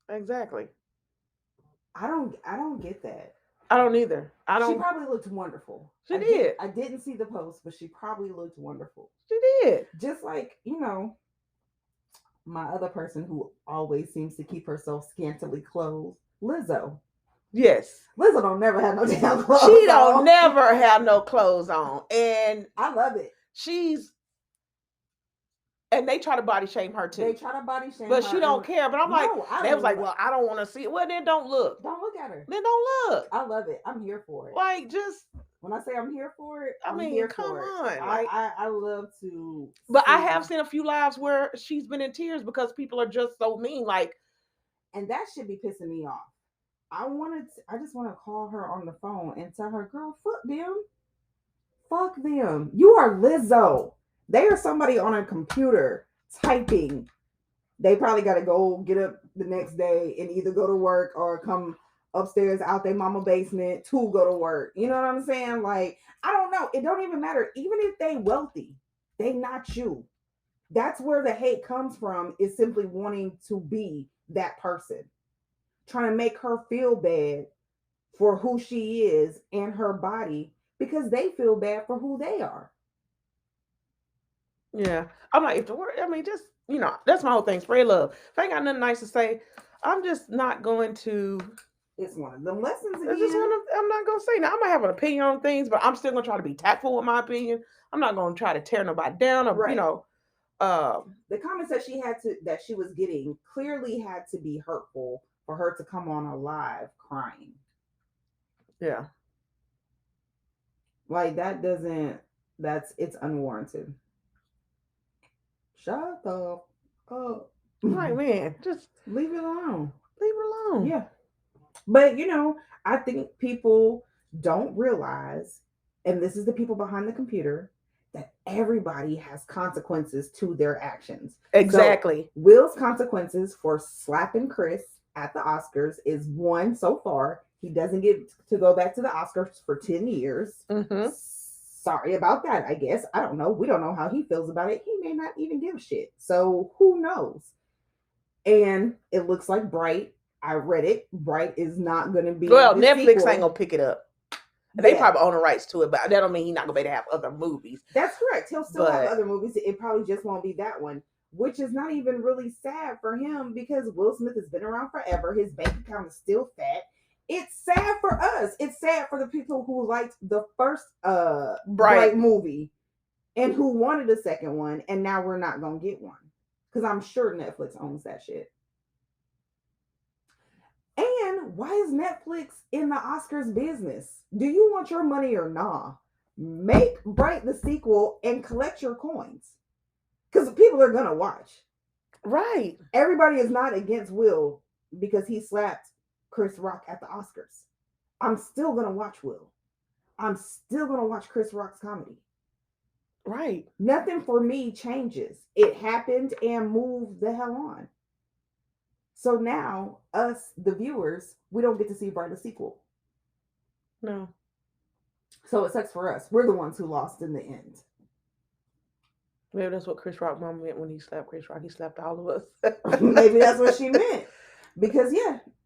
Exactly. I don't get that. I don't either. She probably looked wonderful. She did. I didn't see the post, but she probably looked wonderful. She did. Just like, my other person who always seems to keep herself scantily clothed, Lizzo. Yes. Lizzo don't never have no damn clothes on. She don't never have no clothes on. And I love it. And they try to body shame her too. They try to body shame but her. But she don't care. But I'm they was like, well, I don't want to see it. Well, then don't look. Don't look at her. Then don't look. I love it. I'm here for it. Like, just. When I say I'm here for it, I mean, come on. Like, I love to. But I have seen a few lives where she's been in tears because people are just so mean. Like. And that should be pissing me off. I just want to call her on the phone and tell her, girl, fuck them. Fuck them. You are Lizzo. They are somebody on a computer typing. They probably got to go get up the next day and either go to work or come upstairs out their mama basement to go to work. You know what I'm saying? Like, I don't know. It don't even matter. Even if they wealthy, they not you. That's where the hate comes from, is simply wanting to be that person, trying to make her feel bad for who she is and her body because they feel bad for who they are. Yeah. I'm like, if the word, I mean, just, that's my whole thing. Spread love. If I ain't got nothing nice to say, I'm just not going to. It's one of them lessons again. I'm not going to say. Now, I might have an opinion on things, but I'm still going to try to be tactful with my opinion. I'm not going to try to tear nobody down or, Right. The comments that she was getting clearly had to be hurtful for her to come on a live crying. Yeah. Like, it's unwarranted. Shut the up. Right, man. Just leave it alone. Leave it alone. Yeah. But, I think people don't realize, and this is the people behind the computer, that everybody has consequences to their actions. Exactly. So Will's consequences for slapping Chris at the Oscars is one so far. He doesn't get to go back to the Oscars for 10 years. Mm-hmm. Sorry about that, I guess. I don't know. We don't know how he feels about it. He may not even give a shit. So who knows? And it looks like Bright, I read it, Bright is not going to be. Well, Netflix ain't going to pick it up. They probably own the rights to it, but that don't mean he's not going to be able to have other movies. That's correct. He'll still have other movies. It probably just won't be that one, which is not even really sad for him because Will Smith has been around forever. His bank account is still fat. It's sad for us. It's sad for the people who liked the first Bright movie and who wanted a second one, and now we're not going to get one because I'm sure Netflix owns that shit. And why is Netflix in the Oscars business? Do you want your money or nah? Make Bright the sequel and collect your coins. Because people are going to watch. Right. Everybody is not against Will because he slapped Chris Rock at the Oscars. I'm still going to watch Will. I'm still going to watch Chris Rock's comedy. Right. Nothing for me changes. It happened and moved the hell on. So now, us, the viewers, we don't get to see Bright the sequel. No. So it sucks for us. We're the ones who lost in the end. Maybe that's what Chris Rock mom meant when he slapped Chris Rock. He slapped all of us. Maybe that's what she meant. Because,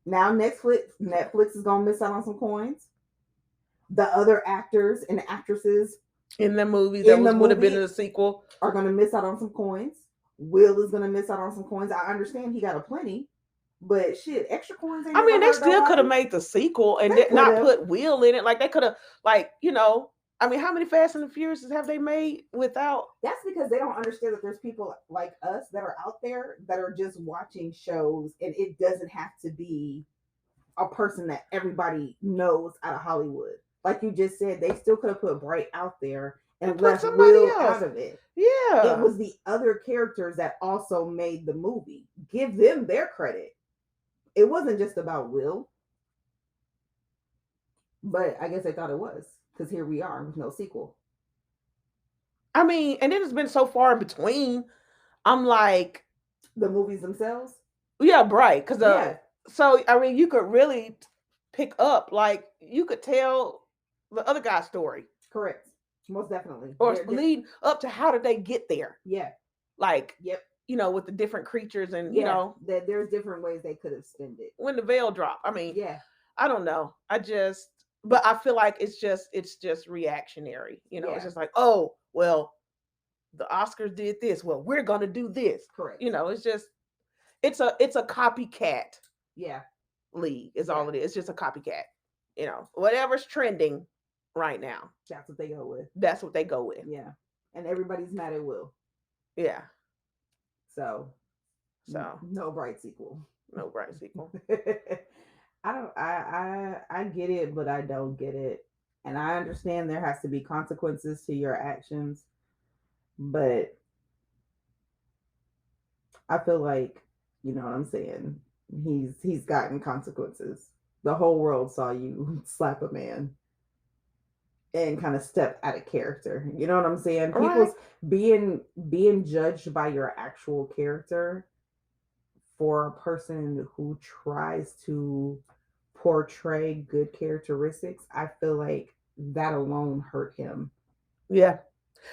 now Netflix is going to miss out on some coins. The other actors and actresses in the movies that would have been in the sequel are going to miss out on some coins. Will is going to miss out on some coins. I understand he got a plenty. But shit, extra coins. I mean, they still could have made the sequel and not put Will in it. Like they could have, I mean, how many Fast and the Furious have they made without? That's because they don't understand that there's people like us that are out there that are just watching shows, and it doesn't have to be a person that everybody knows out of Hollywood. Like you just said, they still could have put Bright out there and left Will out of it. Yeah, it was the other characters that also made the movie. Give them their credit. It wasn't just about Will. But I guess they thought it was, because here we are with no sequel. I mean, and then it's been so far in between. I'm like, the movies themselves? Yeah, Bright. Because so, I mean, you could really pick up, like, you could tell the other guy's story. Correct. Most definitely. Or lead up to how did they get there. Yeah. Like, yep. With the different creatures and, that there's different ways they could have spent it. When the veil dropped. I mean, yeah. I don't know. But I feel like it's just reactionary. It's just like, oh, well, the Oscars did this. Well, we're going to do this. Correct. It's a copycat. Yeah. League is all it is. It's just a copycat. Whatever's trending right now. That's what they go with. That's what they go with. Yeah. And everybody's mad at Will. Yeah. So no Bright sequel. No Bright sequel. I get it, but I don't get it. And I understand there has to be consequences to your actions, but I feel like, you know what I'm saying, he's gotten consequences. the whole world saw you slap a man and kind of step out of character. You know what I'm saying? Right. People's being judged by your actual character for a person who tries to portray good characteristics, I feel like that alone hurt him. Yeah.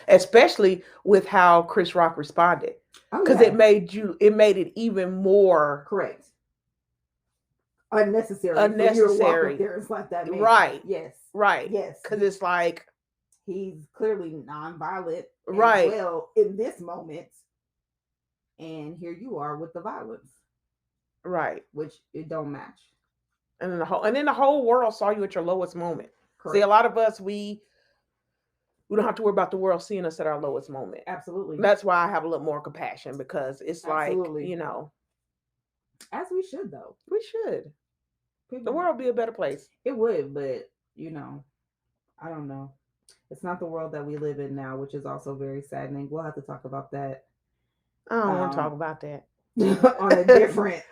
Especially with how Chris Rock responded. Oh, Because yeah. it made it even more Correct. Unnecessary. For you to walk up there and slap that man. Right. Yes. Right. Yes. Because it's like he's clearly non-violent right. as well in this moment. And here you are with the violence. Right. Which it don't match. And then the whole world saw you at your lowest moment. Correct. See, a lot of us we don't have to worry about the world seeing us at our lowest moment. Absolutely. That's why I have a little more compassion, because it's Absolutely. like, you know. As we should, though. We should. The world would be a better place. It would, but, you know, I don't know. It's not the world that we live in now, which is also very saddening. We'll have to talk about that. I don't want to talk about that. on a different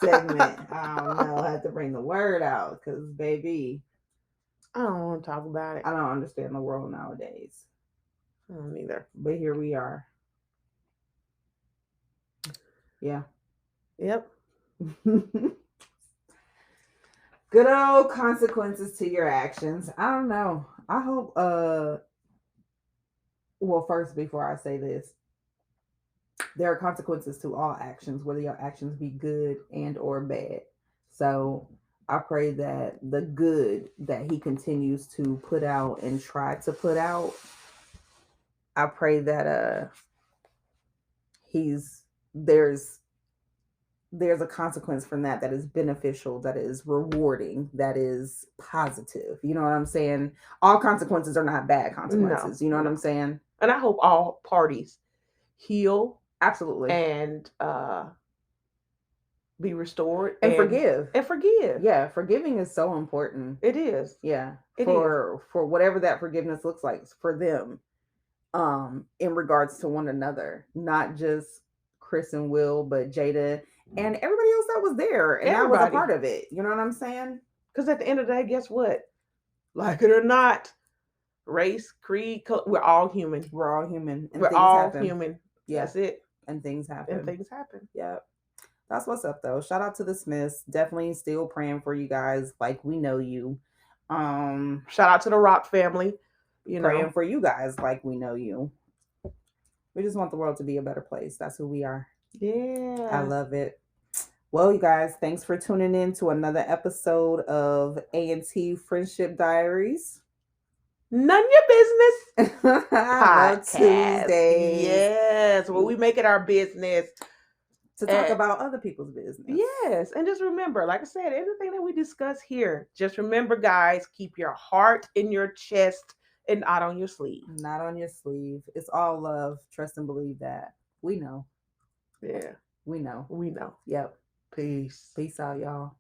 segment. I don't know. I have to bring the word out because, baby, I don't want to talk about it. I don't understand the world nowadays. I don't either. But here we are. Yeah. Yep. Good old consequences to your actions. I don't know. I hope well, first, before I say this, there are consequences to all actions, whether your actions be good and or bad. So I pray that the good that he continues to put out and try to put out, I pray that there's a consequence from that is beneficial, that is rewarding, that is positive. You know what I'm saying? All consequences are not bad consequences. No. You know what I'm saying? And I hope all parties heal. Absolutely. And be restored. And forgive. And forgive. Yeah, forgiving is so important. It is. Yeah. For whatever that forgiveness looks like for them, in regards to one another. Not just Chris and Will, but Jada and everybody else that was there. And I was a part of it. You know what I'm saying? Because at the end of the day, guess what? Like it or not, race, creed, we're all human. We're all human. And we're all human. Yeah. That's it. And things happen. Yep. That's what's up, though. Shout out to the Smiths. Definitely still praying for you guys. Like we know you. Shout out to the Rock family. Praying for you guys like we know you. We just want the world to be a better place. That's who we are. Yeah. I love it. Well, you guys, thanks for tuning in to another episode of A&T Friendship Diaries. None your business. Podcast. Tuesdays. Yes. Well, we make it our business to talk about other people's business. Yes. And just remember, like I said, everything that we discuss here, just remember, guys, keep your heart in your chest and not on your sleeve. Not on your sleeve. It's all love. Trust and believe that. We know. Yeah. We know. We know. Yep. Peace. Peace out, y'all.